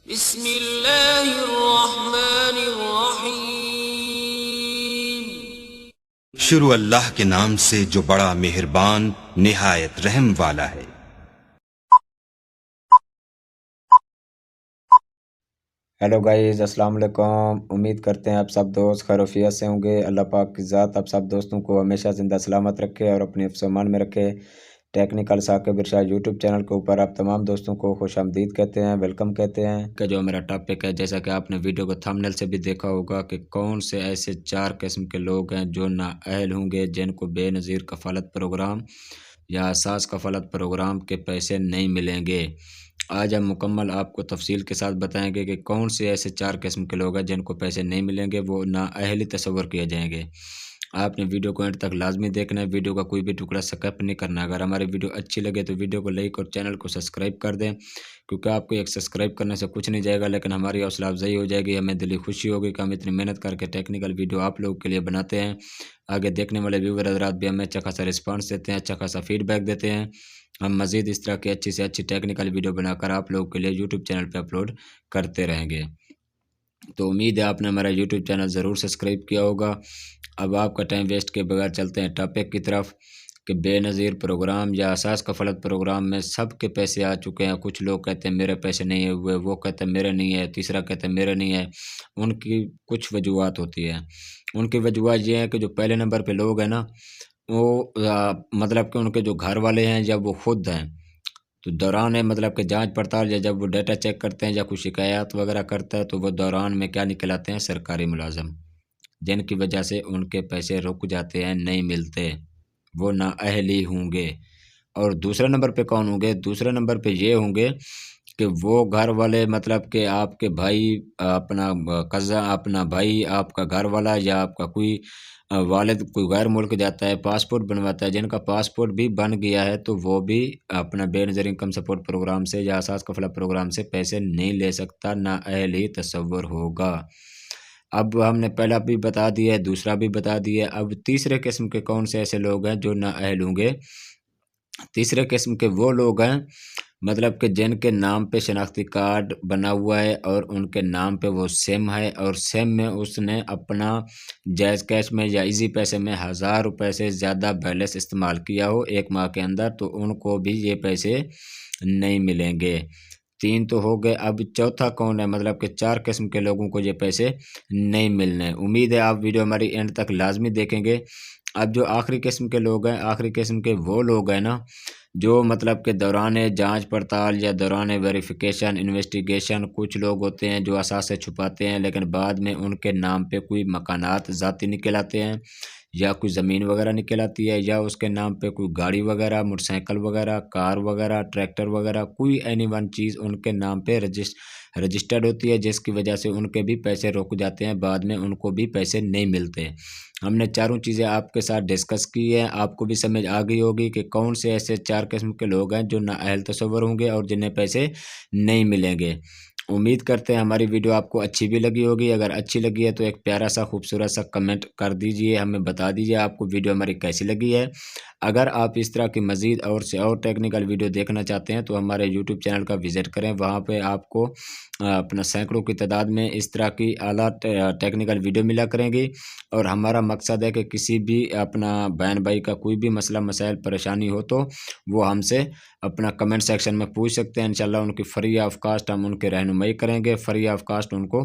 بسم اللہ الرحمن الرحیم۔ شروع اللہ کے نام سے جو بڑا مہربان نہایت رحم والا ہے۔ ہیلو گائیز، السلام علیکم۔ امید کرتے ہیں آپ سب دوست خیریت سے ہوں گے۔ اللہ پاک کی ذات آپ سب دوستوں کو ہمیشہ زندہ سلامت رکھے اور اپنے حفظ و امان میں رکھے۔ ٹیکنیکل ثاقب ارشاد یوٹیوب چینل کے اوپر آپ تمام دوستوں کو خوش آمدید کہتے ہیں، ویلکم کہتے ہیں۔ کہ جو میرا ٹاپک ہے، جیسا کہ آپ نے ویڈیو کو تھمبنیل سے بھی دیکھا ہوگا کہ کون سے ایسے 4 قسم کے لوگ ہیں جو نااہل ہوں گے، جن کو بے نظیر کفالت پروگرام یا اساس کفالت پروگرام کے پیسے نہیں ملیں گے۔ آج ہم مکمل آپ کو تفصیل کے ساتھ بتائیں گے کہ کون سے ایسے 4 قسم کے لوگ ہیں جن کو پیسے نہیں ملیں گے، وہ نااہلی تصور کیے جائیں گے۔ آپ نے ویڈیو کو اینڈ تک لازمی دیکھنا ہے، ویڈیو کا کوئی بھی ٹکڑا سکپ نہیں کرنا۔ اگر ہماری ویڈیو اچھی لگے تو ویڈیو کو لائک اور چینل کو سبسکرائب کر دیں، کیونکہ آپ کو ایک سبسکرائب کرنے سے کچھ نہیں جائے گا، لیکن ہماری حوصلہ افزائی ہو جائے گی، ہمیں دلی خوشی ہوگی کہ ہم اتنی محنت کر کے ٹیکنیکل ویڈیو آپ لوگوں کے لیے بناتے ہیں۔ آگے دیکھنے والے ویور حضرات بھی ہمیں اچھا خاصا رسپانس دیتے ہیں، اچھا خاصا فیڈ بیک دیتے ہیں۔ ہم مزید اس طرح کی اچھی سے اچھی ٹیکنیکل ویڈیو بنا کر آپ لوگوں کے لیے یوٹیوب چینل پہ اپلوڈ کرتے رہیں گے۔ تو امید ہے آپ نے ہمارا یوٹیوب چینل ضرور سبسکرائب کیا ہوگا۔ اب آپ کا ٹائم ویسٹ کے بغیر چلتے ہیں ٹاپک کی طرف کہ بے نظیر پروگرام یا اساس کفالت پروگرام میں سب کے پیسے آ چکے ہیں۔ کچھ لوگ کہتے ہیں میرے پیسے نہیں ہوئے، وہ کہتے ہیں میرے نہیں ہے، تیسرا کہتے ہیں میرے نہیں ہے۔ ان کی کچھ وجوہات ہوتی ہیں۔ ان کی وجوہات یہ ہے کہ جو پہلے نمبر پہ لوگ ہیں نا، وہ مطلب کہ ان کے جو گھر والے ہیں یا وہ خود ہیں، تو دوران مطلب کہ جانچ پڑتال یا جب وہ ڈیٹا چیک کرتے ہیں یا کوئی شکایات وغیرہ کرتا ہے تو وہ دوران میں کیا نکلاتے ہیں؟ سرکاری ملازم، جن کی وجہ سے ان کے پیسے رک جاتے ہیں، نہیں ملتے، وہ نااہل ہی ہوں گے۔ اور دوسرے نمبر پہ کون ہوں گے؟ دوسرے نمبر پہ یہ ہوں گے کہ وہ گھر والے، مطلب کہ آپ کے بھائی، اپنا قضا، اپنا بھائی، آپ کا گھر والا یا آپ کا کوئی والد کوئی غیر ملک جاتا ہے، پاسپورٹ بنواتا ہے، جن کا پاسپورٹ بھی بن گیا ہے تو وہ بھی اپنا بے نظیر انکم سپورٹ پروگرام سے یا اساس کفالت پروگرام سے پیسے نہیں لے سکتا، نااہل ہی تصور ہوگا۔ اب ہم نے پہلا بھی بتا دیا ہے، دوسرا بھی بتا دیا ہے۔ اب تیسرے قسم کے کون سے ایسے لوگ ہیں جو نااہل ہوں گے؟ تیسرے قسم کے وہ لوگ ہیں مطلب کہ جن کے نام پہ شناختی کارڈ بنا ہوا ہے اور ان کے نام پہ وہ سم ہے، اور سم میں اس نے اپنا جائز کیش میں یا ایزی پیسے میں 1000 روپے سے زیادہ بیلنس استعمال کیا ہو 1 ماہ کے اندر، تو ان کو بھی یہ پیسے نہیں ملیں گے۔ 3 تو ہو گئے۔ اب چوتھا کون ہے؟ مطلب کہ 4 قسم کے لوگوں کو یہ پیسے نہیں ملنے۔ امید ہے آپ ویڈیو ہماری اینڈ تک لازمی دیکھیں گے۔ اب جو آخری قسم کے لوگ ہیں، آخری قسم کے وہ لوگ ہیں نا، جو مطلب کہ دوران جانچ پڑتال یا دوران ویریفیکیشن انویسٹیگیشن کچھ لوگ ہوتے ہیں جو اثاثے چھپاتے ہیں، لیکن بعد میں ان کے نام پہ کوئی مکانات ذاتی نکل آتے ہیں یا کوئی زمین وغیرہ نکل آتی ہے، یا اس کے نام پہ کوئی گاڑی وغیرہ، موٹر سائیکل وغیرہ، کار وغیرہ، ٹریکٹر وغیرہ، کوئی اینی ون چیز ان کے نام پہ رجسٹرڈ ہوتی ہے، جس کی وجہ سے ان کے بھی پیسے رک جاتے ہیں، بعد میں ان کو بھی پیسے نہیں ملتے۔ ہم نے چاروں چیزیں آپ کے ساتھ ڈسکس کی ہیں، آپ کو بھی سمجھ آ گئی ہوگی کہ کون سے ایسے 4 قسم کے لوگ ہیں جو نااہل تصور ہوں گے اور جنہیں پیسے نہیں ملیں گے۔ امید کرتے ہیں ہماری ویڈیو آپ کو اچھی بھی لگی ہوگی۔ اگر اچھی لگی ہے تو ایک پیارا سا خوبصورت سا کمنٹ کر دیجئے، ہمیں بتا دیجئے آپ کو ویڈیو ہماری کیسی لگی ہے۔ اگر آپ اس طرح کی مزید اور سے اور ٹیکنیکل ویڈیو دیکھنا چاہتے ہیں تو ہمارے یوٹیوب چینل کا وزٹ کریں، وہاں پہ آپ کو اپنا سینکڑوں کی تعداد میں اس طرح کی اعلیٰ ٹیکنیکل ویڈیو ملا کریں گی، اور ہمارا مقصد ہے کہ کسی بھی اپنا بہن بھائی کا کوئی بھی مسئلہ مسائل پریشانی ہو تو وہ ہم سے اپنا کمنٹ سیکشن میں پوچھ سکتے ہیں۔ انشاءاللہ ان کی فری آف کاسٹ ہم ان کے رہنمائی کریں گے، فری آف کاسٹ ان کو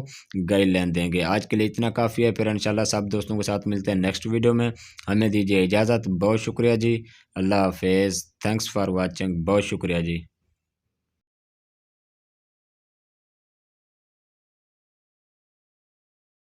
گائیڈ لائن دیں گے۔ آج کے لیے اتنا کافی ہے، پھر انشاءاللہ سب دوستوں کے ساتھ ملتے ہیں نیکسٹ ویڈیو میں۔ ہمیں دیجیے اجازت، بہت شکریہ جی، اللہ حافظ، تھینکس فار واچنگ، بہت شکریہ جی۔